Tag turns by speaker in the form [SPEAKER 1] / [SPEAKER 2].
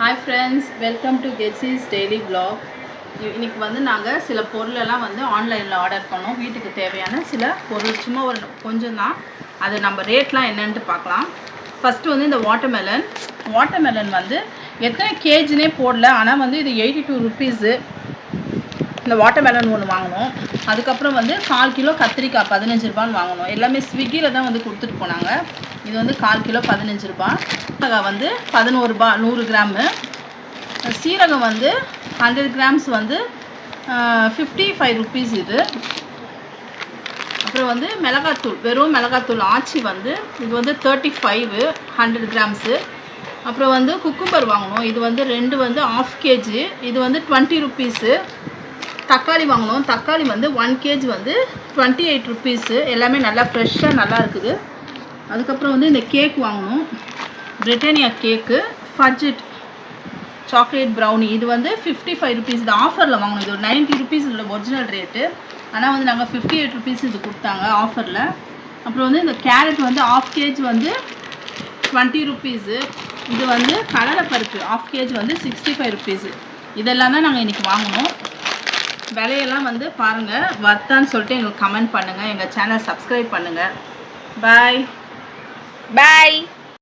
[SPEAKER 1] Hi friends, welcome to Getsy's daily vlog. இன்னைக்கு வந்து நாங்க சில பொருள் எல்லாம் வந்து ஆன்லைன்ல ஆர்டர் பண்ணோம். வீட்டுக்கு தேவையான சில பொருள் சும்மா ஒரு கொஞ்சம் தான். அது நம்ம ரேட்லாம் என்னன்னு பார்க்கலாம். ஃபர்ஸ்ட் வந்து இந்த வாட்டர்மெலன் வந்து எத்தனை கேஜினே போடல. ஆனா வந்து இது 82 rupees. இந்த வாட்டர்மெலன் ஒன்று வாங்கணும். அதுக்கப்புறம் வந்து 1/4 கிலோ கத்திரிக்காய் 15 ரூபான்னு வாங்கணும். எல்லாமே ஸ்விக்கியில் தான் வந்து கொடுத்துட்டு போனாங்க. இது வந்து 1/4 கிலோ 15 ரூபாய். வந்து 11 ரூபாய் 100 கிராமு. சீரகம் வந்து 100 கிராம்ஸ் வந்து 55 rupees இது. அப்புறம் வந்து மிளகாத்தூள், வெறும் மிளகாத்தூள் ஆச்சி வந்து இது வந்து 35 100 கிராம்ஸு. அப்புறம் வந்து குக்கும்பர் வாங்கணும். இது வந்து ரெண்டு வந்து 1/2 kg. இது வந்து 20 rupees. தக்காளி வாங்கணும். தக்காளி வந்து 1 kg வந்து 28 rupees. எல்லாமே நல்லா ஃப்ரெஷ்ஷாக நல்லா இருக்குது. அதுக்கப்புறம் வந்து இந்த கேக் வாங்கணும். பிரிட்டானியா கேக்கு ஃபட்ஜெட் சாக்லேட் ப்ரௌனி இது வந்து 55 rupees. இது ஆஃபரில் வாங்கணும். இது ஒரு 90 rupees இல்லை ஒரிஜினல் ரேட்டு. ஆனால் வந்து நாங்கள் 58 rupees இது கொடுத்தாங்க ஆஃபரில். அப்புறம் வந்து இந்த கேரட் வந்து 1/2 kg வந்து 20 rupees. இது வந்து கடலைப்பருப்பு 1/2 kg வந்து 65 rupees. இதெல்லாம் தான் நாங்கள் இன்றைக்கி வாங்கினோம். விலையெல்லாம் வந்து பாருங்கள், வர்த்தான்னு சொல்லிட்டு எங்களுக்கு கமெண்ட் பண்ணுங்கள். எங்கள் சேனல் சப்ஸ்கிரைப் பண்ணுங்கள். பாய்.